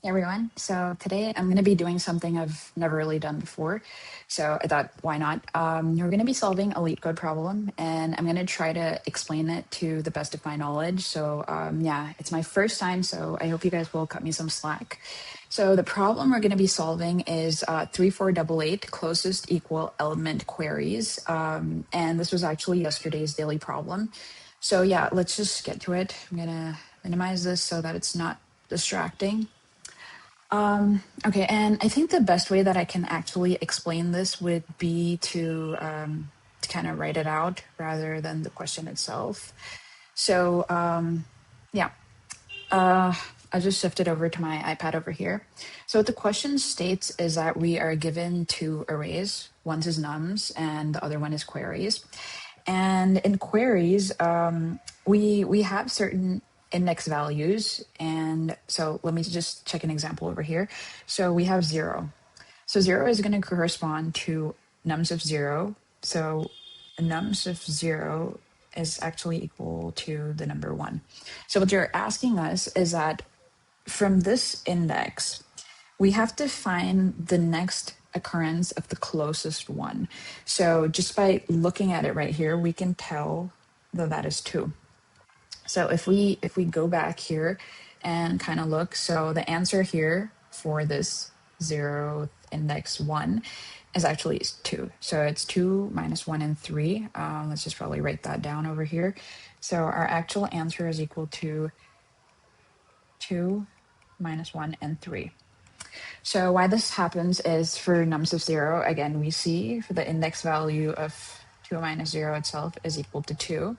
Hey everyone. So today I'm going to be doing something I've never really done before. So I thought, why not? We're going to be solving a LeetCode problem, and I'm going to try to explain it to the best of my knowledge. So yeah, it's my first time, so I hope you guys will cut me some slack. So the problem we're going to be solving is 3488 closest equal element queries. And this was actually yesterday's daily problem. So yeah, let's just get to it. I'm going to minimize this so that it's not distracting. Okay, and I think the best way that I can actually explain this would be to kind of write it out rather than the question itself. So yeah, I just shifted over to my iPad over here. So what the question states is that we are given two arrays. One is nums and the other one is queries. And in queries, we have certain index values. And so let me just check an example over here. So we have 0. So 0 is going to correspond to nums of 0. So nums of 0 is actually equal to the number 1. So what you're asking us is that from this index, we have to find the next occurrence of the closest one. So just by looking at it right here, we can tell that that is 2. So if we go back here and kind of look, so the answer here for this 0th index 1 is actually 2. So it's 2 minus 1 and 3. Let's just probably write that down over here. So our actual answer is equal to 2 minus 1 and 3. So why this happens is for nums of 0, again, we see for the index value of 2 minus 0 itself is equal to 2.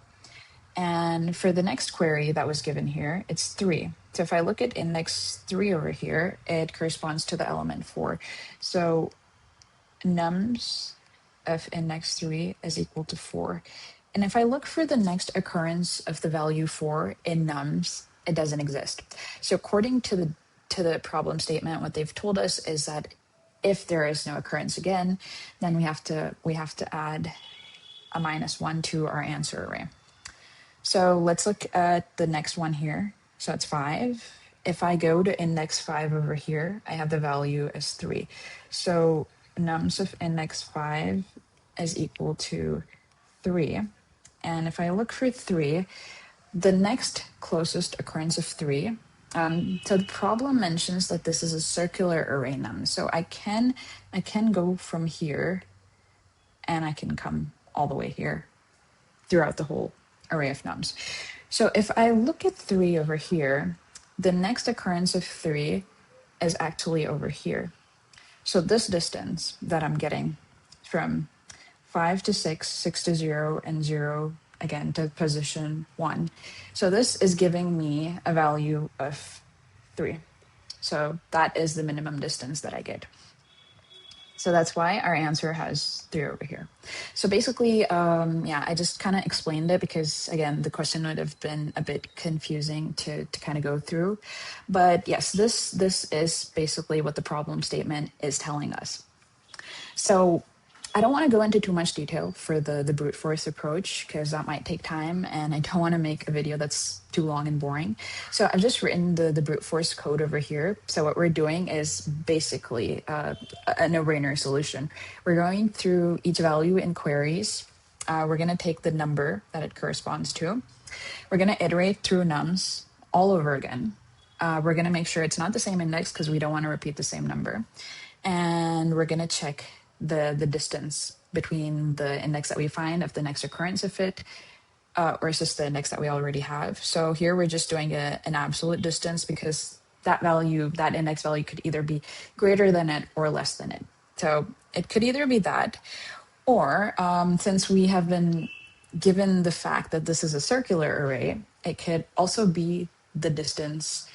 And for the next query that was given here, it's 3. So if I look at index 3 over here, it corresponds to the element 4. So nums of index 3 is equal to 4. And if I look for the next occurrence of the value 4 in nums, it doesn't exist. So according to the problem statement, what they've told us is that if there is no occurrence again, then we have to add a -1 to our answer array. So let's look at the next one here. So it's 5. If I go to index 5 over here, I have the value as 3. So nums of index 5 is equal to 3. And if I look for 3, the next closest occurrence of 3, so the problem mentions that this is a circular array num. So I can go from here and I can come all the way here throughout the whole array of nums. So if I look at 3 over here, the next occurrence of 3 is actually over here. So this distance that I'm getting from 5 to 6, 6 to 0, and 0 again to position 1. So this is giving me a value of 3. So that is the minimum distance that I get. So that's why our answer has 3 over here. So basically, yeah, I just kind of explained it because, again, the question would have been a bit confusing to kind of go through. But yes, this is basically what the problem statement is telling us. So I don't want to go into too much detail for the brute force approach because that might take time, and I don't want to make a video that's too long and boring. So I've just written the brute force code over here. So what we're doing is basically a no-brainer solution. We're going through each value in queries. We're going to take the number that it corresponds to. We're going to iterate through nums all over again. We're going to make sure it's not the same index because we don't want to repeat the same number. And we're going to check the distance between the index that we find of the next occurrence of it versus the index that we already have. So here we're just doing an absolute distance because that index value could either be greater than it or less than it. So it could either be that, or since we have been given the fact that this is a circular array, it could also be the distance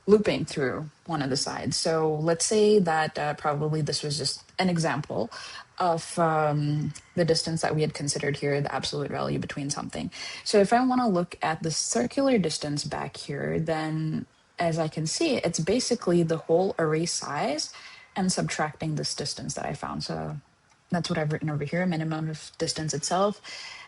looping through one of the sides. So let's say that probably this was just an example of the distance that we had considered here, the absolute value between something. So if I want to look at the circular distance back here, then as I can see, it's basically the whole array size and subtracting this distance that I found. So that's what I've written over here, minimum of distance itself.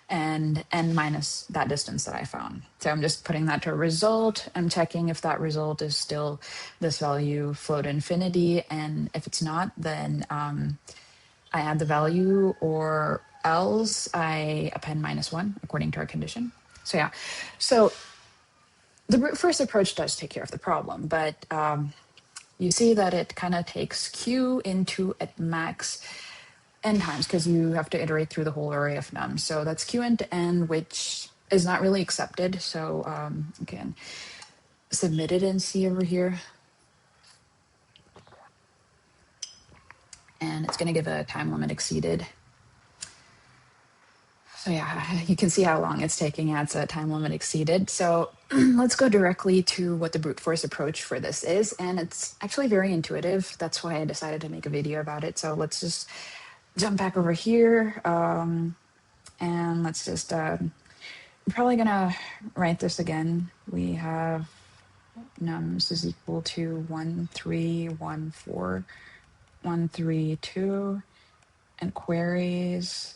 and n minus that distance that I found. So I'm just putting that to a result. I'm checking if that result is still this value flow to infinity. And if it's not, then I add the value, or else I append -1 according to our condition. So yeah, so the brute force approach does take care of the problem, but you see that it kind of takes q into at max n times, because you have to iterate through the whole array of nums. So that's q into n, which is not really accepted. So you can submit it and see over here. And it's going to give a time limit exceeded. So yeah, you can see how long it's taking. Yeah, it's a time limit exceeded. So let's go directly to what the brute force approach for this is. And it's actually very intuitive. That's why I decided to make a video about it. So let's just jump back over here. And let's just, I'm probably gonna write this again. We have nums is equal to 1, 3, 1, 4, 1, 3, 2, and queries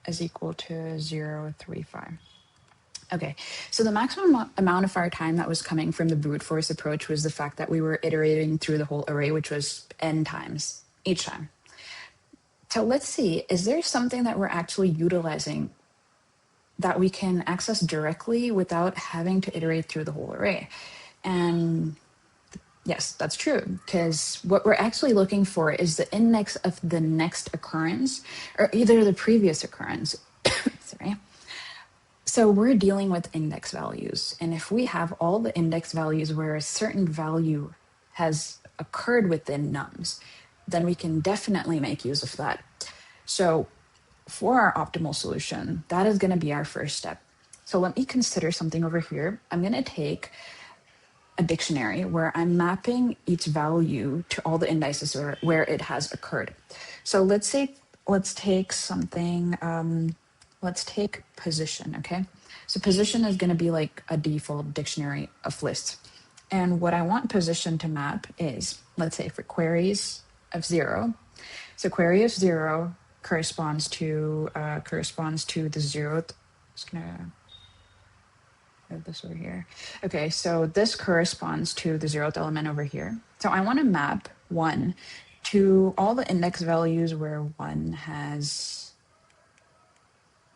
is equal to 0, 3, 5. Okay, so the maximum amount of our time that was coming from the brute force approach was the fact that we were iterating through the whole array, which was n times each time. So let's see, is there something that we're actually utilizing that we can access directly without having to iterate through the whole array? And yes, that's true, because what we're actually looking for is the index of the next occurrence, or either the previous occurrence. Sorry. So we're dealing with index values. And if we have all the index values where a certain value has occurred within nums, then we can definitely make use of that. So for our optimal solution, that is going to be our first step. So let me consider something over here. I'm going to take a dictionary where I'm mapping each value to all the indices where it has occurred. So let's take something, let's take position, okay? So position is going to be like a default dictionary of lists. And what I want position to map is, let's say for queries of 0. So query of 0 corresponds to the 0th. Just gonna move this over here. Okay, so this corresponds to the 0th element over here. So I want to map 1 to all the index values where 1 has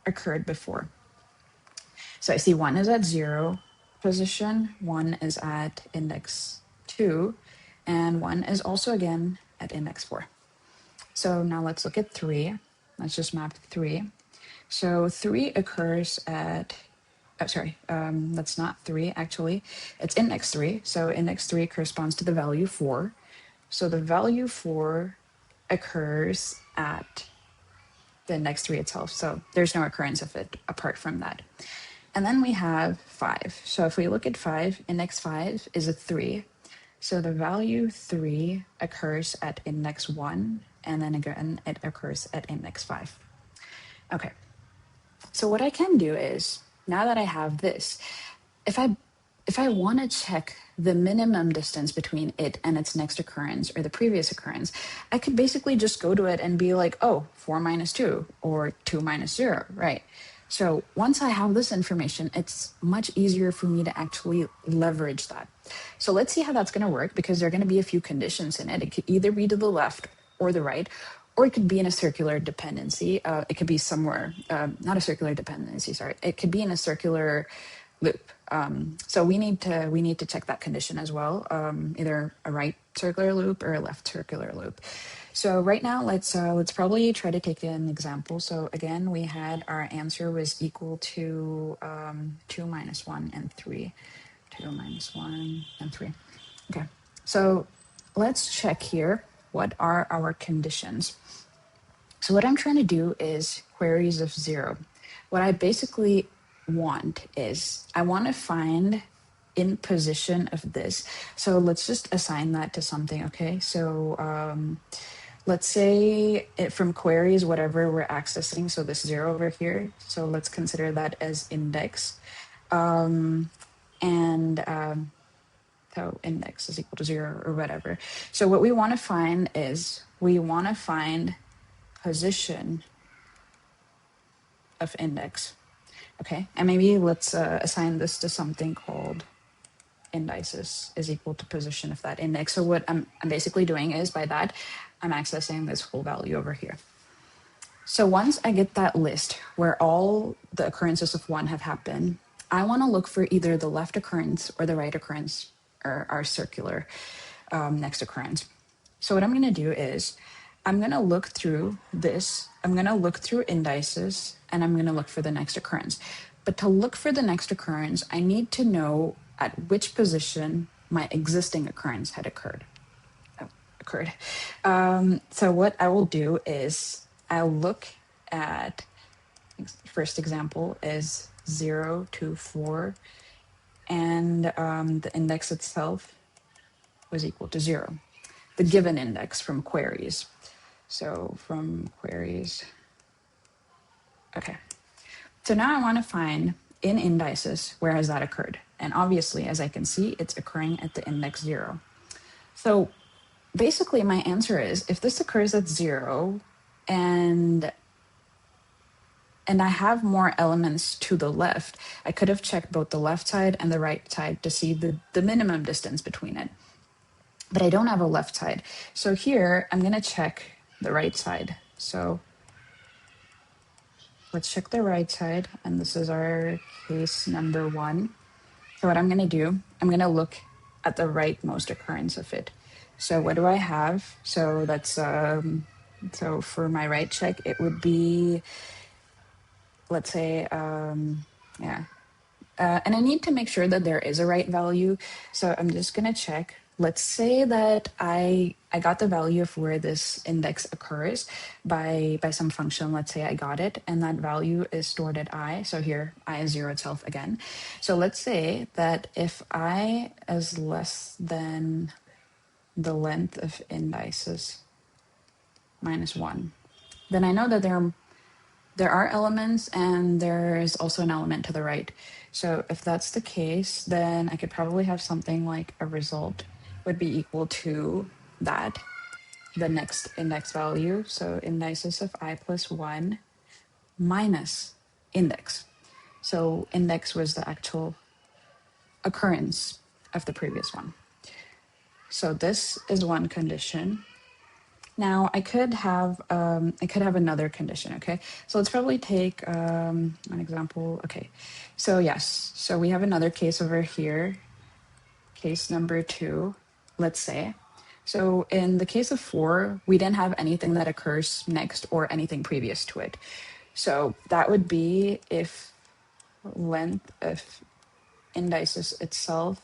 occurred before. So I see 1 is at 0 position, 1 is at index 2, and 1 is also again at index 4. So now let's look at 3. Let's just map 3. So 3 occurs at, that's not 3 actually. It's index 3. So index 3 corresponds to the value 4. So the value 4 occurs at the index 3 itself. So there's no occurrence of it apart from that. And then we have 5. So if we look at 5, index 5 is a 3. So the value 3 occurs at index 1, and then again, it occurs at index 5. Okay, so what I can do is, now that I have this, if I want to check the minimum distance between it and its next occurrence or the previous occurrence, I could basically just go to it and be like, oh, 4 minus 2 or 2 minus 0, right? So once I have this information, it's much easier for me to actually leverage that. So let's see how that's going to work, because there are going to be a few conditions in it. It could either be to the left or the right, or it could be in a circular dependency. It could be somewhere, not a circular dependency, sorry. It could be in a circular loop. So we need to check that condition as well, either a right circular loop or a left circular loop. So right now, let's probably try to take an example. So again, we had our answer was equal to 2 minus 1 and 3. 2 minus 1 and 3. Okay, so let's check here. What are our conditions? So what I'm trying to do is queries of 0. What I basically want is, I want to find in position of this. So let's just assign that to something, okay? So let's say from queries, whatever we're accessing, so this 0 over here, so let's consider that as index. So index is equal to 0 or whatever. So what we want to find is, we want to find position of index. Okay, and maybe let's assign this to something called indices is equal to position of that index. So what I'm basically doing is by that, I'm accessing this whole value over here. So once I get that list where all the occurrences of one have happened, I want to look for either the left occurrence or the right occurrence or our circular next occurrence. So what I'm going to do is I'm going to look through this. I'm going to look through indices and I'm going to look for the next occurrence. But to look for the next occurrence, I need to know at which position my existing occurrence had occurred. So what I will do is I'll look at, first example is 0 to 4, and the index itself was equal to 0. The given index from queries. So from queries, okay. So now I want to find in indices, where has that occurred? And obviously, as I can see, it's occurring at the index 0. So basically my answer is if this occurs at 0 and I have more elements to the left, I could have checked both the left side and the right side to see the minimum distance between it. But I don't have a left side. So here I'm going to check the right side. So let's check the right side. And this is our case number 1. So what I'm going to do, I'm going to look at the rightmost occurrence of it. So what do I have? So that's, so for my right check, it would be, let's say, yeah. And I need to make sure that there is a right value. So I'm just going to check. Let's say that I got the value of where this index occurs by some function. Let's say I got it, and that value is stored at I. So here, I is 0 itself again. So let's say that if I is less than the length of indices minus 1, then I know that there are elements and there's also an element to the right. So if that's the case, then I could probably have something like a result would be equal to that, the next index value. So indices of I plus 1 minus index. So index was the actual occurrence of the previous one. So this is one condition. Now I could have another condition. Okay, so let's probably take an example. Okay, so yes, so we have another case over here, case number 2. Let's say, so in the case of 4, we didn't have anything that occurs next or anything previous to it. So that would be if length of indices itself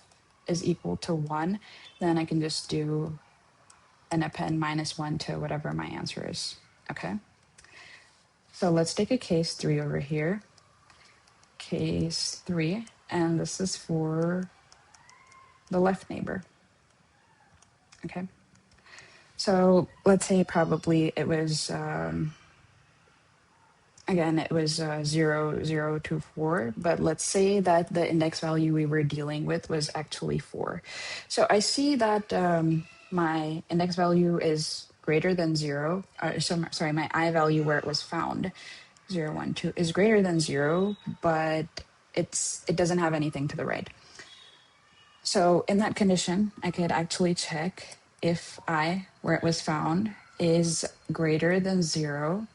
is equal to 1, then I can just do and append minus 1 to whatever my answer is. Okay. So let's take a case 3 over here. Case 3, and this is for the left neighbor. Okay. So let's say probably it was, again, it was 0, 0 to 4, but let's say that the index value we were dealing with was actually 4. So I see that my index value is greater than 0. Sorry, my I value where it was found, 0, 1, 2, is greater than 0, but it doesn't have anything to the right. So in that condition, I could actually check if I, where it was found, is greater than 0.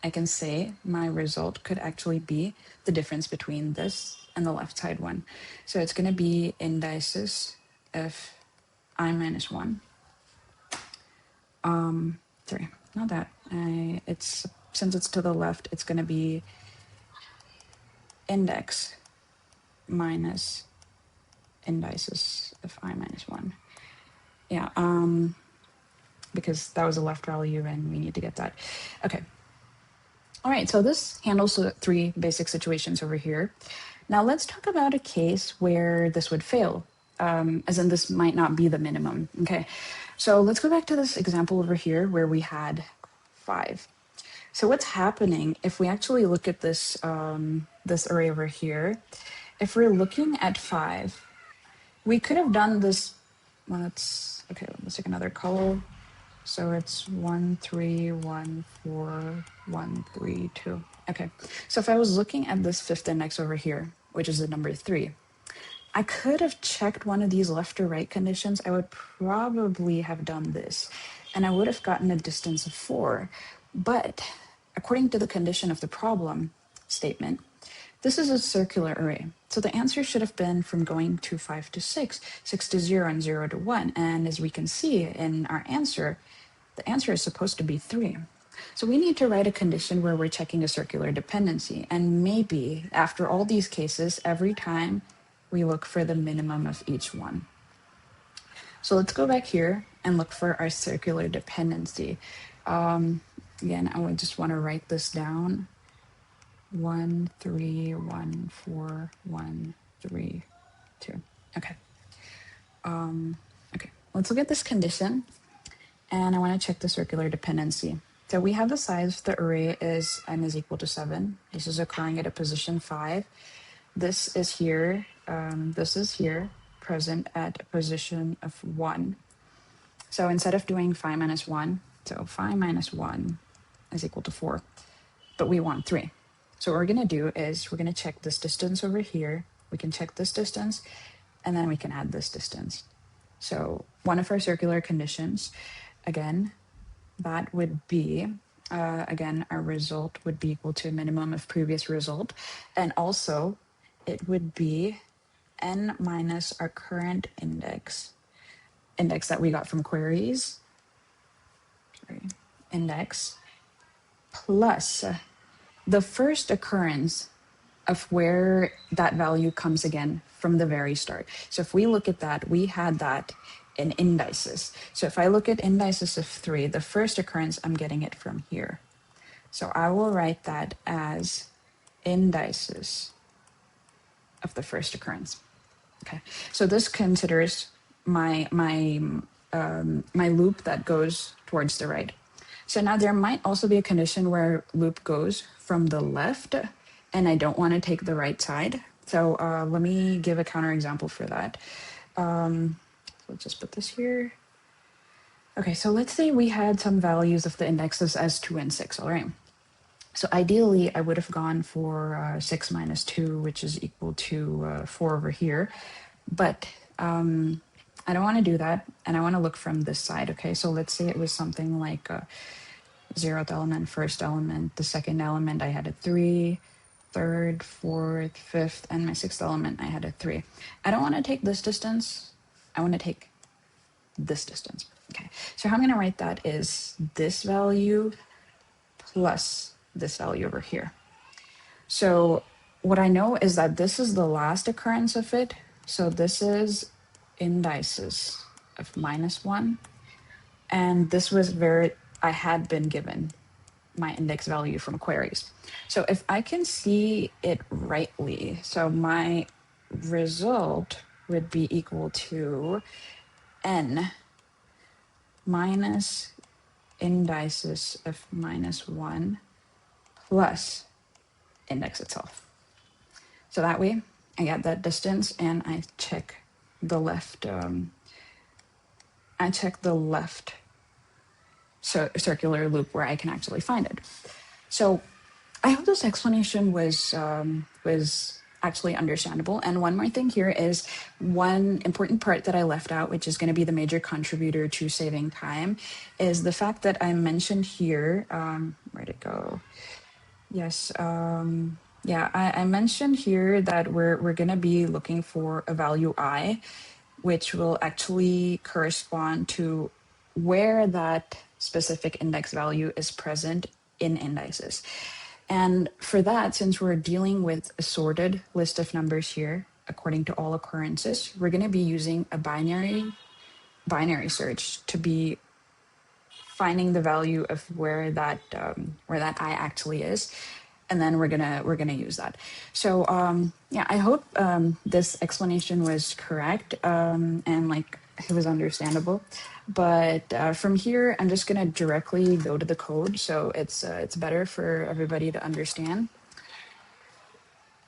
I can say my result could actually be the difference between this and the left side one. So it's going to be indices of I minus 1. Sorry, not that. It's since it's to the left, it's going to be index minus indices of I minus 1. Yeah, because that was a left value and we need to get that. Okay. All right, so this handles the 3 basic situations over here. Now let's talk about a case where this would fail, as in this might not be the minimum. Okay, so let's go back to this example over here where we had 5. So what's happening if we actually look at this, this array over here, if we're looking at 5, we could have done this, well, let's take another color. So it's 1, 3, 1, 4, 1, 3, 2. Okay, so if I was looking at this fifth index over here, which is the number 3, I could have checked one of these left or right conditions. I would probably have done this, and I would have gotten a distance of 4. But according to the condition of the problem statement, this is a circular array. So the answer should have been from going to 5 to 6, 6 to 0, and 0 to 1. And as we can see in our answer, the answer is supposed to be 3. So we need to write a condition where we're checking a circular dependency. And maybe after all these cases, every time we look for the minimum of each one. So let's go back here and look for our circular dependency. Again, I would just want to write this down. 1, 3, 1, 4, 1, 3, 2. Okay. Okay, let's look at this condition. And I want to check the circular dependency. So we have the size of the array is n is equal to 7. This is occurring at a position 5. This is here, present at a position of 1. So instead of doing phi minus 1, so phi minus 1 is equal to 4, but we want 3. So what we're going to do is we're going to check this distance over here. We can check this distance, and then we can add this distance. So one of our circular conditions, again, that would be, again, our result would be equal to a minimum of previous result. And also, it would be n minus our current index that we got from queries, index, plus the first occurrence of where that value comes again from the very start. So if we look at that, we had that in indices. So if I look at indices of 3, the first occurrence, I'm getting it from here. So I will write that as indices of the first occurrence. Okay, so this considers my loop that goes towards the right. So now there might also be a condition where loop goes from the left, and I don't want to take the right side. So let me give a counterexample for that. Let's just put this here. Okay, so let's say we had some values of the indexes as 2 and 6, all right? So ideally, I would have gone for 6 minus 2, which is equal to 4 over here. But I don't want to do that, and I want to look from this side, okay? So let's say it was something like 0th element, first element, the second element, I had a 3, third, fourth, fifth, and my 6th element, I had a 3. I don't want to take this distance. I want to take this distance. Okay, so how I'm going to write that is this value plus this value over here. So what I know is that this is the last occurrence of it. So this is indices of -1. And this was where I had been given my index value from queries. So if I can see it rightly, so my result would be equal to n minus indices of -1 plus index itself. So that way I get that distance and I check the left, circular loop where I can actually find it. So I hope this explanation was actually understandable. And one more thing here is one important part that I left out, which is going to be the major contributor to saving time, is the fact that I mentioned here, where'd it go? Yes, yeah, I mentioned here that we're going to be looking for a value I, which will actually correspond to where that specific index value is present in indices. And for that, since we're dealing with a sorted list of numbers here, according to all occurrences, we're going to be using a binary search to be finding the value of where that I actually is, and then we're gonna use that. So yeah, I hope this explanation was correct and like it was understandable. But from here, I'm just gonna directly go to the code, so it's better for everybody to understand.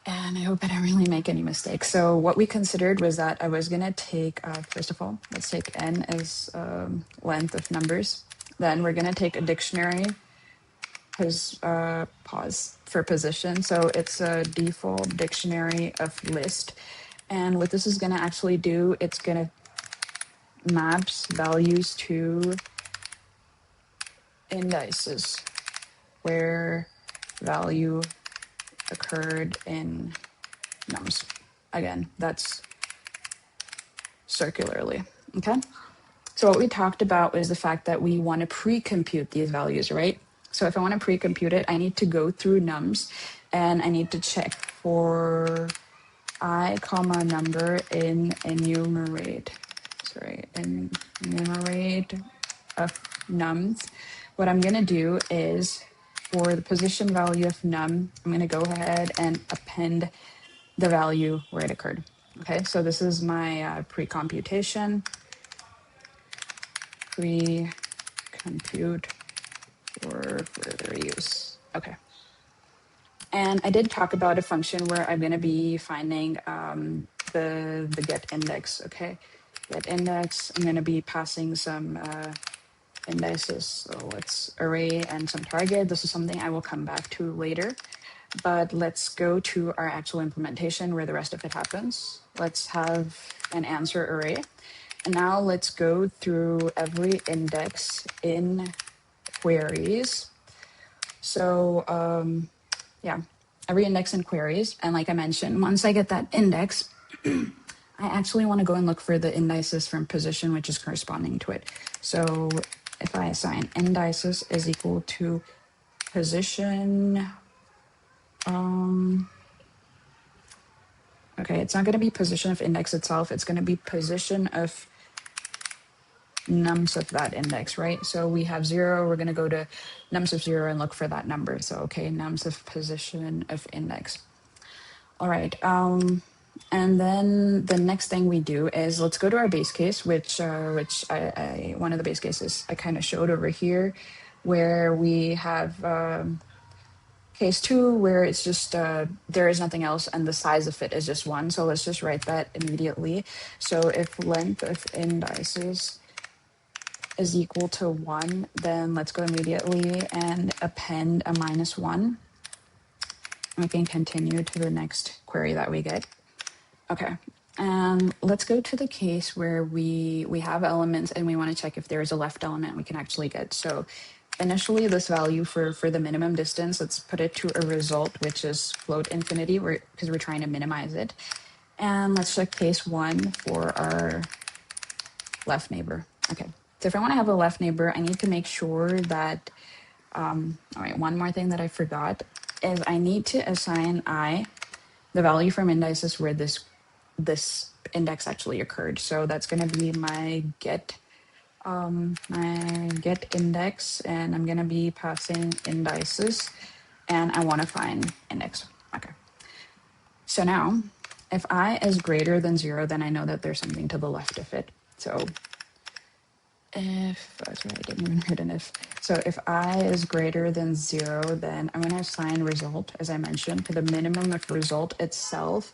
And I hope I don't really make any mistakes. So what we considered was that I was gonna take, first of all, let's take n as length of numbers. Then we're going to take a dictionary, pause for position. So it's a default dictionary of list. And what this is going to actually do, it's going to maps values to indices where value occurred in nums. Again, that's circularly, okay? So what we talked about was the fact that we want to pre-compute these values, right? So if I want to pre-compute it, I need to go through nums and I need to check for I comma number in enumerate of nums. What I'm going to do is for the position value of num, I'm going to go ahead and append the value where it occurred. Okay, so this is my pre-computation. Pre-compute for further use. Okay. And I did talk about a function where I'm going to be finding the get index. Okay, get index. I'm going to be passing some indices. So let's array and some target. This is something I will come back to later. But let's go to our actual implementation where the rest of it happens. Let's have an answer array. And now let's go through every index in queries. So yeah, every index in queries. And like I mentioned, once I get that index, I actually want to go and look for the indices from position, which is corresponding to it. So if I assign indices is equal to position, okay, it's not going to be position of index itself. It's going to be position of nums of that index, right? So we have 0, we're going to go to nums of 0 and look for that number. So, okay, nums of position of index. All right. And then the next thing we do is let's go to our base case, which I one of the base cases I kind of showed over here, where we have case 2, where it's just there is nothing else and the size of it is just 1. So let's just write that immediately. So if length of indices is equal to 1, then let's go immediately and append a -1. We can continue to the next query that we get. Okay, let's go to the case where we have elements and we want to check if there is a left element we can actually get. So initially this value for the minimum distance, let's put it to a result, which is float infinity, because we're trying to minimize it. And let's check case 1 for our left neighbor. Okay, so if I want to have a left neighbor, I need to make sure that, all right, one more thing that I forgot is I need to assign the value from indices where this index actually occurred. So that's going to be my get index, and I'm going to be passing indices, and I want to find index. Okay. So now, if I is greater than 0, then I know that there's something to the left of it. So if, that's right, I didn't even write an if. So if I is greater than 0, then I'm going to assign result, as I mentioned, to the minimum of result itself.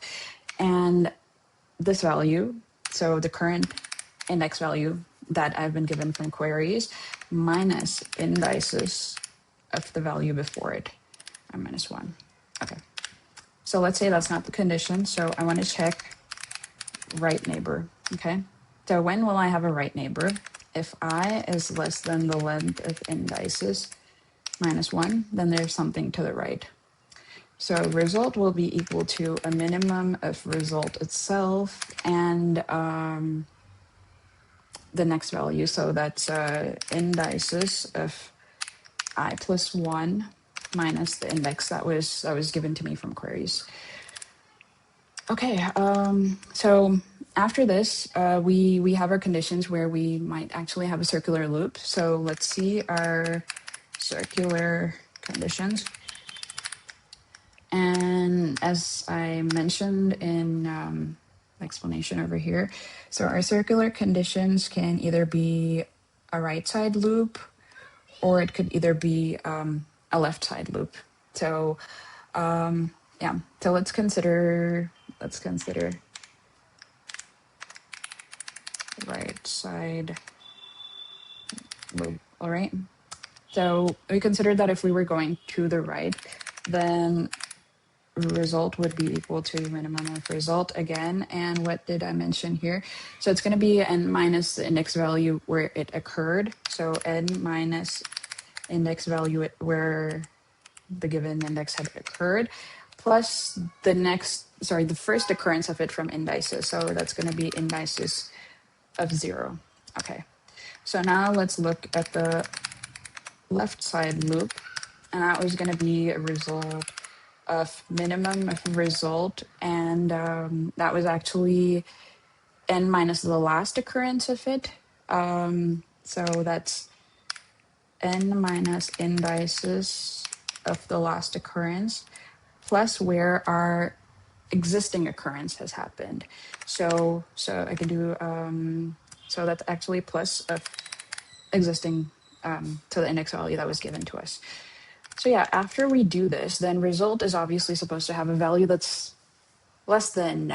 And this value, so the current index value that I've been given from queries, minus indices of the value before it, -1. Okay. So let's say that's not the condition. So I want to check right neighbor. Okay. So when will I have a right neighbor? If I is less than the length of indices -1, then there's something to the right. So result will be equal to a minimum of result itself and the next value. So that's indices of I plus 1 minus the index that was given to me from queries. Okay, so after this, we have our conditions where we might actually have a circular loop. So let's see our circular conditions. And as I mentioned in explanation over here, so our circular conditions can either be a right side loop, or it could either be a left side loop. So yeah, so let's consider right side loop. All right. So we considered that if we were going to the right, then result would be equal to minimum of result again. And what did I mention here? So it's going to be n minus the index value where it occurred. So n minus index value where the given index had occurred, plus the first occurrence of it from indices. So that's going to be indices of 0. Okay. So now let's look at the left side loop, and that was going to be a result of minimum of result, and that was actually n minus the last occurrence of it. So that's n minus indices of the last occurrence plus where our existing occurrence has happened. So I can do so that's actually plus of existing to the index value that was given to us. So yeah, after we do this, then result is obviously supposed to have a value that's less than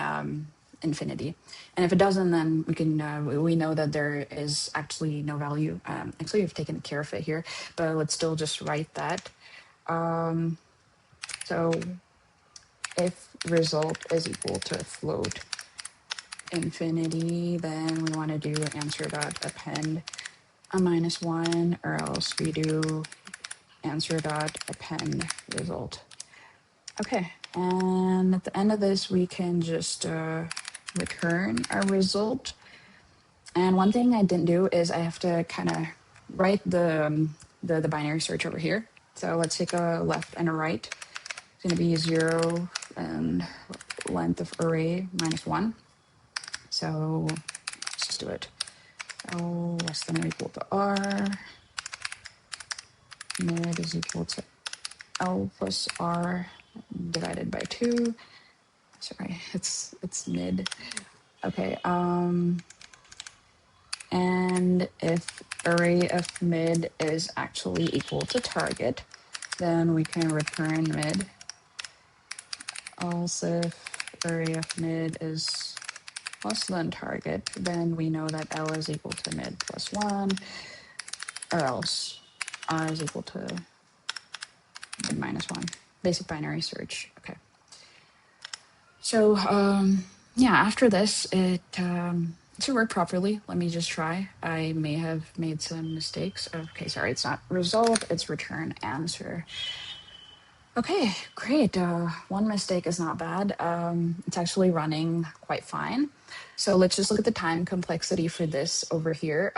infinity. And if it doesn't, then we know that there is actually no value. Actually, we've taken care of it here, but let's still just write that. So if result is equal to float infinity, then we want to do answer dot append a -1, or else we do answer dot append result. Okay, and at the end of this, we can just return our result. And one thing I didn't do is I have to kind of write the binary search over here. So let's take a left and a right. It's going to be 0 and length of array -1. So let's just do it. So less than or equal to r. Mid is equal to L plus R divided by 2. Sorry, it's mid. Okay, and if array of mid is actually equal to target, then we can return mid. Also, if array of mid is less than target, then we know that L is equal to mid plus 1, or else R is equal to mid -1. Basic binary search. Okay. So yeah, after this, it should work properly. Let me just try. I may have made some mistakes. Okay, sorry, it's not result, it's return answer. Okay, great. One mistake is not bad. It's actually running quite fine. So let's just look at the time complexity for this over here.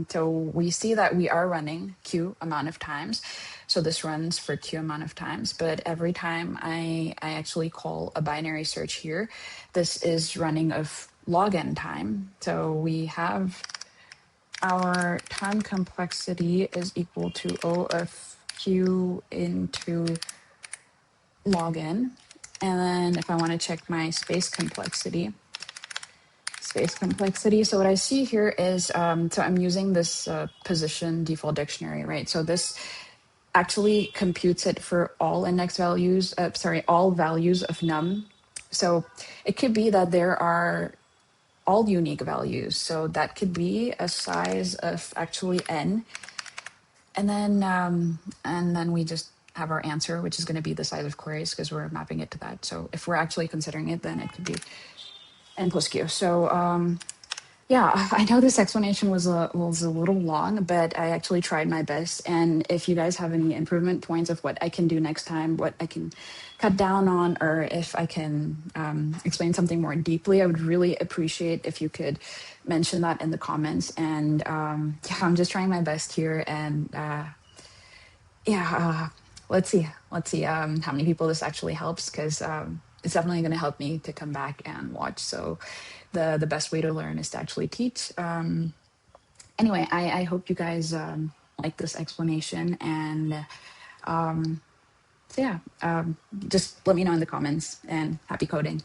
So we see that we are running Q amount of times. So this runs for Q amount of times, but every time I actually call a binary search here, this is running of log n time. So we have our time complexity is equal to O of Q into log n. And then if I want to check my space complexity, so what I see here is, so I'm using this position default dictionary, right? So this actually computes it for all index values, all values of num. So it could be that there are all unique values. So that could be a size of actually n. And then we just have our answer, which is going to be the size of queries because we're mapping it to that. So if we're actually considering it, then it could be n plus q. So yeah, I know this explanation was a little long, but I actually tried my best. And if you guys have any improvement points of what I can do next time, what I can cut down on, or if I can explain something more deeply, I would really appreciate if you could mention that in the comments. And yeah, I'm just trying my best here. And yeah, let's see how many people this actually helps, because it's definitely going to help me to come back and watch. So the best way to learn is to actually teach. Anyway, I hope you guys like this explanation, and so yeah, just let me know in the comments, and happy coding.